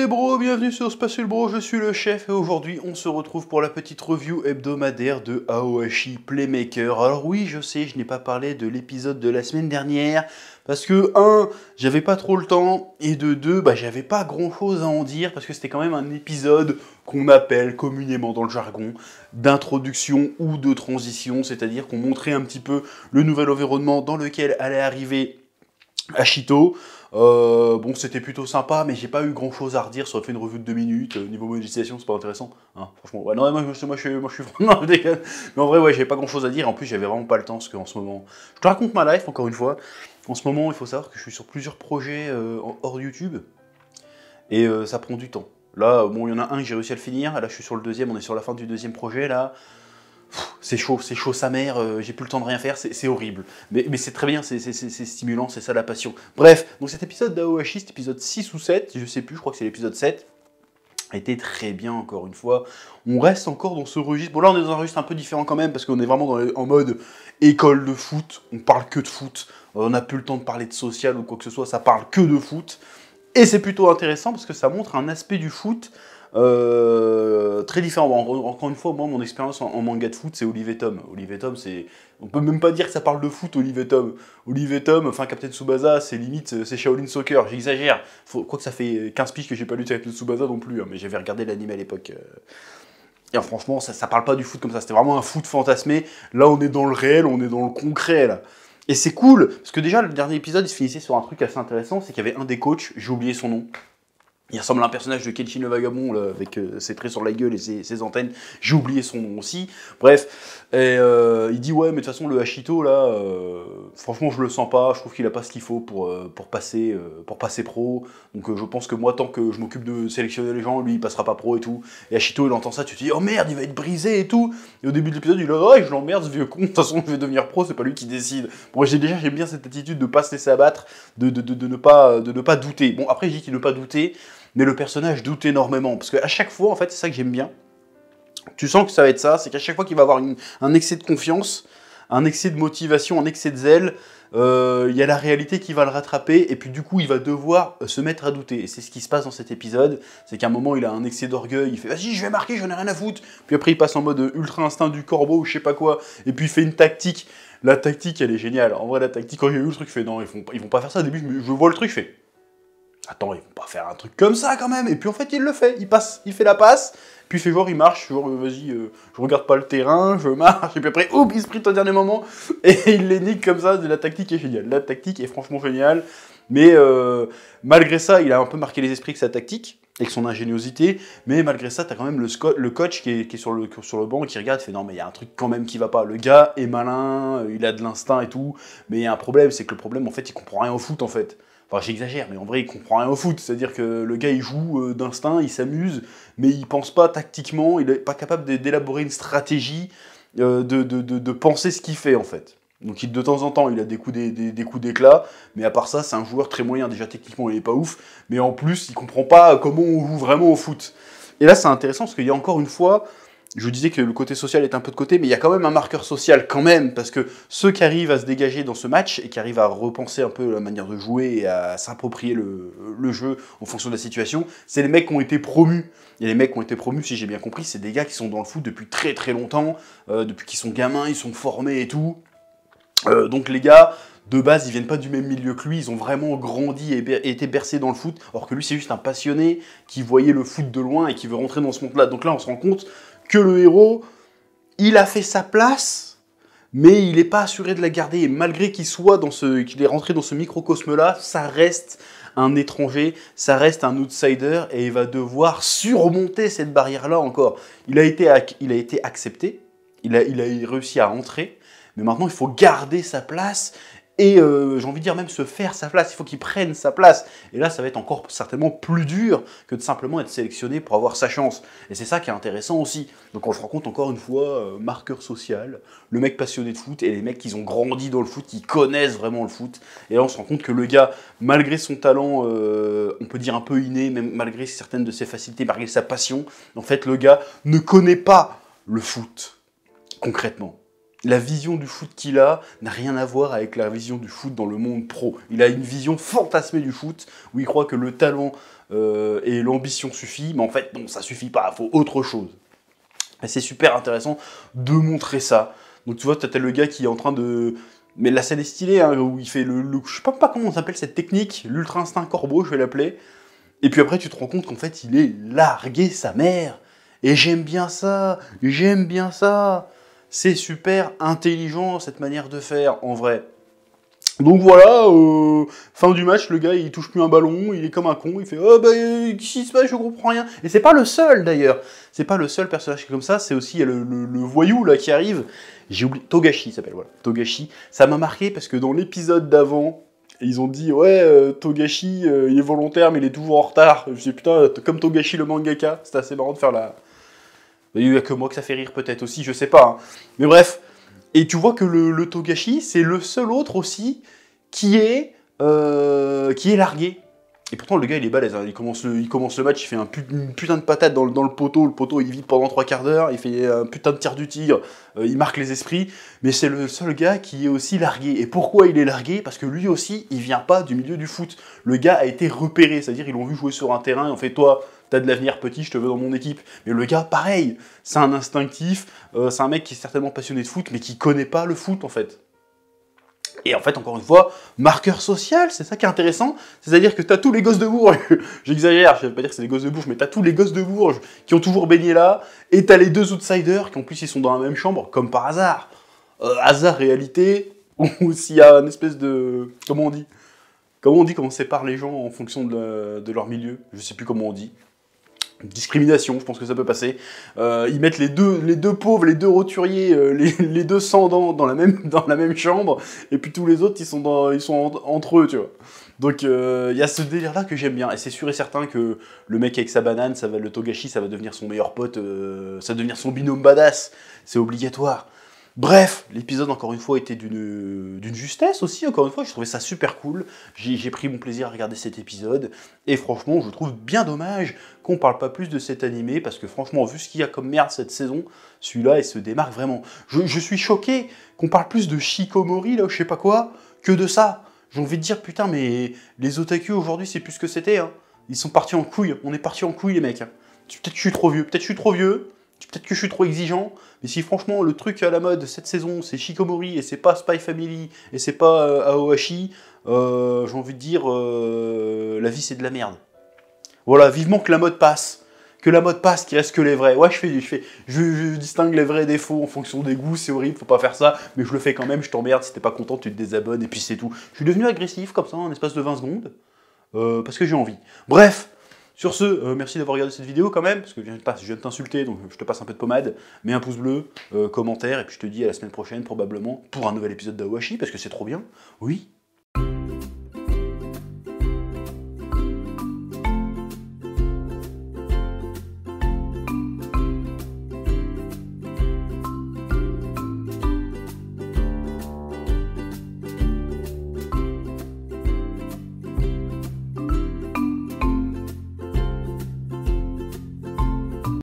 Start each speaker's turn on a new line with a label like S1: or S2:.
S1: les bros, bienvenue sur Spatial Bro, je suis le chef et aujourd'hui on se retrouve pour la petite review hebdomadaire de Aohashi Playmaker. Alors oui, je sais, je n'ai pas parlé de l'épisode de la semaine dernière parce que 1, j'avais pas trop le temps et de 2, j'avais pas grand chose à en dire parce que c'était quand même un épisode qu'on appelle communément dans le jargon d'introduction ou de transition, c'est-à-dire qu'on montrait un petit peu le nouvel environnement dans lequel allait arriver Ashito. Bon, c'était plutôt sympa, mais j'ai pas eu grand chose à redire. Ça aurait fait une revue de 2 minutes. Niveau monétisation, c'est pas intéressant. Hein, franchement, ouais, non, moi, je suis vraiment. Mais en vrai, ouais, j'ai pas grand chose à dire. En plus, j'avais vraiment pas le temps parce qu'en ce moment. Je te raconte ma life, encore une fois. En ce moment, il faut savoir que je suis sur plusieurs projets hors YouTube. Et ça prend du temps. Là, bon, il y en a un que j'ai réussi à le finir. Là, je suis sur le deuxième. On est sur la fin du deuxième projet, là. C'est chaud sa mère, j'ai plus le temps de rien faire, c'est horrible. Mais c'est très bien, c'est stimulant, c'est ça la passion. Bref, donc cet épisode d'Aohashi, cet épisode 6 ou 7, je sais plus, je crois que c'est l'épisode 7, a été très bien encore une fois. On reste encore dans ce registre. Bon là on est dans un registre un peu différent quand même, parce qu'on est vraiment en mode école de foot, on parle que de foot. On n'a plus le temps de parler de social ou quoi que ce soit, ça parle que de foot. Et c'est plutôt intéressant parce que ça montre un aspect du foot très différent. Encore une fois, moi, mon expérience en manga de foot, c'est Olive et Tom. Olive et Tom, c'est... On peut même pas dire que ça parle de foot, Olive et Tom. Olive et Tom, enfin, Captain Tsubasa, c'est limite, c'est Shaolin Soccer, j'exagère. Quoique ça fait 15 piges que j'ai pas lu Captain Tsubasa non plus, hein, mais j'avais regardé l'anime à l'époque. Et franchement, ça parle pas du foot comme ça, c'était vraiment un foot fantasmé. Là, on est dans le réel, on est dans le concret, là. Et c'est cool, parce que déjà, le dernier épisode, il se finissait sur un truc assez intéressant, c'est qu'il y avait un des coachs, j'ai oublié son nom. Il ressemble à un personnage de Kenshin le Vagabond, là, avec ses traits sur la gueule et ses antennes. J'ai oublié son nom aussi. Bref, et, il dit ouais, mais de toute façon, le Hashito, là, franchement, je le sens pas. Je trouve qu'il a pas ce qu'il faut pour passer pro. Donc, je pense que moi, tant que je m'occupe de sélectionner les gens, lui, il passera pas pro et tout. Et Hashito, il entend ça, tu te dis oh merde, il va être brisé et tout. Et au début de l'épisode, il dit ouais, je l'emmerde, ce vieux con. De toute façon, je vais devenir pro, c'est pas lui qui décide. Bon, j'aime bien cette attitude de pas se laisser abattre, de ne pas douter. Bon, après, je dis qu'il ne pas douter. Mais le personnage doute énormément, parce qu'à chaque fois, en fait, c'est ça que j'aime bien. Tu sens que ça va être ça, c'est qu'à chaque fois qu'il va avoir un excès de confiance, un excès de motivation, un excès de zèle, il y a la réalité qui va le rattraper, et puis du coup, il va devoir se mettre à douter. Et c'est ce qui se passe dans cet épisode, c'est qu'à un moment, il a un excès d'orgueil, il fait « Vas-y, je vais marquer, j'en ai rien à foutre !» Puis après, il passe en mode ultra instinct du corbeau, ou je sais pas quoi, et puis il fait une tactique. La tactique, elle est géniale. En vrai, la tactique, quand j'ai vu le truc, je fais « Non, ils vont pas faire ça au début, je vois le truc, je fais... » Attends, ils vont pas faire un truc comme ça quand même. Et puis en fait, il le fait. Il fait la passe. Puis il fait genre, il marche. Genre, vas-y, je regarde pas le terrain, je marche. Et puis après, il sprint au dernier moment. Et il les nique comme ça. La tactique est géniale. La tactique est franchement géniale. Mais malgré ça, il a un peu marqué les esprits avec sa tactique, avec son ingéniosité. Mais malgré ça, t'as quand même le coach qui est sur le banc, qui regarde, il fait non, mais il y a un truc quand même qui va pas. Le gars est malin, il a de l'instinct et tout. Mais il y a un problème, c'est que le problème, en fait, il comprend rien au foot, en fait. Enfin, j'exagère, mais en vrai, il comprend rien au foot. C'est-à-dire que le gars, il joue d'instinct, il s'amuse, mais il pense pas tactiquement, il est pas capable d'élaborer une stratégie, de penser ce qu'il fait, en fait. Donc, de temps en temps, il a des coups d'éclat, mais à part ça, c'est un joueur très moyen. Déjà, techniquement, il est pas ouf, mais en plus, il comprend pas comment on joue vraiment au foot. Et là, c'est intéressant, parce qu'il y a encore une fois... Je vous disais que le côté social est un peu de côté, mais il y a quand même un marqueur social quand même, parce que ceux qui arrivent à se dégager dans ce match et qui arrivent à repenser un peu la manière de jouer et à s'approprier le jeu en fonction de la situation, c'est les mecs qui ont été promus. Et les mecs qui ont été promus, si j'ai bien compris, c'est des gars qui sont dans le foot depuis très très longtemps, depuis qu'ils sont gamins, ils sont formés et tout. Donc les gars... De base, ils viennent pas du même milieu que lui, ils ont vraiment grandi et été bercés dans le foot, alors que lui, c'est juste un passionné qui voyait le foot de loin et qui veut rentrer dans ce monde-là. Donc là, on se rend compte que le héros, il a fait sa place, mais il n'est pas assuré de la garder. Et malgré qu'il est rentré dans ce microcosme-là, ça reste un étranger, ça reste un outsider, et il va devoir surmonter cette barrière-là encore. Il a été accepté, il a réussi à rentrer, mais maintenant, il faut garder sa place. Et j'ai envie de dire même se faire sa place, il faut qu'il prenne sa place. Et là, ça va être encore certainement plus dur que de simplement être sélectionné pour avoir sa chance. Et c'est ça qui est intéressant aussi. Donc on se rend compte encore une fois, marqueur social, le mec passionné de foot et les mecs qui ont grandi dans le foot, qui connaissent vraiment le foot. Et là, on se rend compte que le gars, malgré son talent, on peut dire un peu inné, même malgré certaines de ses facilités, malgré sa passion, en fait, le gars ne connaît pas le foot, concrètement. La vision du foot qu'il a n'a rien à voir avec la vision du foot dans le monde pro. Il a une vision fantasmée du foot, où il croit que le talent et l'ambition suffit, mais en fait, non, ça suffit pas, il faut autre chose. Et c'est super intéressant de montrer ça. Donc tu vois, t'as le gars qui est en train de... Mais la scène est stylée, hein, où il fait je sais pas comment on s'appelle cette technique, l'ultra instinct corbeau, je vais l'appeler. Et puis après, tu te rends compte qu'en fait, il est largué sa mère. Et j'aime bien ça, j'aime bien ça. C'est super intelligent, cette manière de faire, en vrai. Donc voilà, fin du match, le gars il touche plus un ballon, il est comme un con, il fait oh bah qu'est-ce qui se passe, je comprends rien. Et c'est pas le seul d'ailleurs, c'est pas le seul personnage qui est comme ça, c'est aussi il y a le voyou là qui arrive, j'ai oublié, Togashi il s'appelle, voilà, Togashi. Ça m'a marqué parce que dans l'épisode d'avant, ils ont dit ouais Togashi il est volontaire mais il est toujours en retard. Je me suis dit putain, comme Togashi le mangaka, c'est assez marrant de faire la... Il y a que moi que ça fait rire peut-être aussi, je sais pas. Hein. Mais bref. Et tu vois que le Togashi, c'est le seul autre aussi qui est largué. Et pourtant, le gars, il est balèze. Hein. Il commence le match, il fait une putain de patate dans le poteau. Le poteau, il vide pendant 3 quarts d'heure. Il fait un putain de tir du tigre. Il marque les esprits. Mais c'est le seul gars qui est aussi largué. Et pourquoi il est largué? Parce que lui aussi, il vient pas du milieu du foot. Le gars a été repéré. C'est-à-dire, ils l'ont vu jouer sur un terrain. Et on fait, toi, t'as de l'avenir petit, je te veux dans mon équipe. Mais le gars, pareil. C'est un instinctif. C'est un mec qui est certainement passionné de foot, mais qui connaît pas le foot, en fait. Et en fait, encore une fois, marqueur social, c'est ça qui est intéressant. C'est-à-dire que t'as tous les gosses de Bourges, j'exagère, je vais pas dire que c'est les gosses de Bourges, mais t'as tous les gosses de Bourges qui ont toujours baigné là, et t'as les deux outsiders qui en plus ils sont dans la même chambre, comme par hasard. Hasard, réalité, ou s'il y a une espèce de... Comment on dit, comment on sépare les gens en fonction de leur milieu? Je sais plus comment on dit. Discrimination, je pense que ça peut passer. Ils mettent les deux pauvres, les deux roturiers, les deux sans dents dans la même chambre, et puis tous les autres, ils sont entre eux, tu vois. Donc il y a ce délire-là que j'aime bien, et c'est sûr et certain que le mec avec sa banane, le Togashi, ça va devenir son meilleur pote, ça va devenir son binôme badass, c'est obligatoire. Bref, l'épisode, encore une fois, était d'une justesse aussi, encore une fois, je trouvais ça super cool, j'ai pris mon plaisir à regarder cet épisode, et franchement, je trouve bien dommage qu'on parle pas plus de cet animé, parce que franchement, vu ce qu'il y a comme merde cette saison, celui-là, il se démarque vraiment. Je suis choqué qu'on parle plus de Shikomori, là, ou je sais pas quoi, que de ça. J'ai envie de dire, putain, mais les otaku, aujourd'hui, c'est plus ce que c'était, hein. Ils sont partis en couille, on est partis en couille, les mecs. Hein. Peut-être que je suis trop vieux, peut-être que je suis trop exigeant, mais si franchement le truc à la mode cette saison c'est Shikomori et c'est pas Spy Family et c'est pas Aoashi, j'ai envie de dire la vie c'est de la merde. Voilà, vivement que la mode passe. Que la mode passe, qu'il reste que les vrais. Ouais, je distingue les vrais et des faux en fonction des goûts, c'est horrible, faut pas faire ça, mais je le fais quand même, je t'emmerde, si t'es pas content, tu te désabonnes, et puis c'est tout. Je suis devenu agressif comme ça en espace de 20 secondes, parce que j'ai envie. Bref, sur ce, merci d'avoir regardé cette vidéo quand même, parce que je viens de t'insulter, donc je te passe un peu de pommade, mets un pouce bleu, commentaire, et puis je te dis à la semaine prochaine probablement, pour un nouvel épisode d'Aoashi, parce que c'est trop bien. Oui,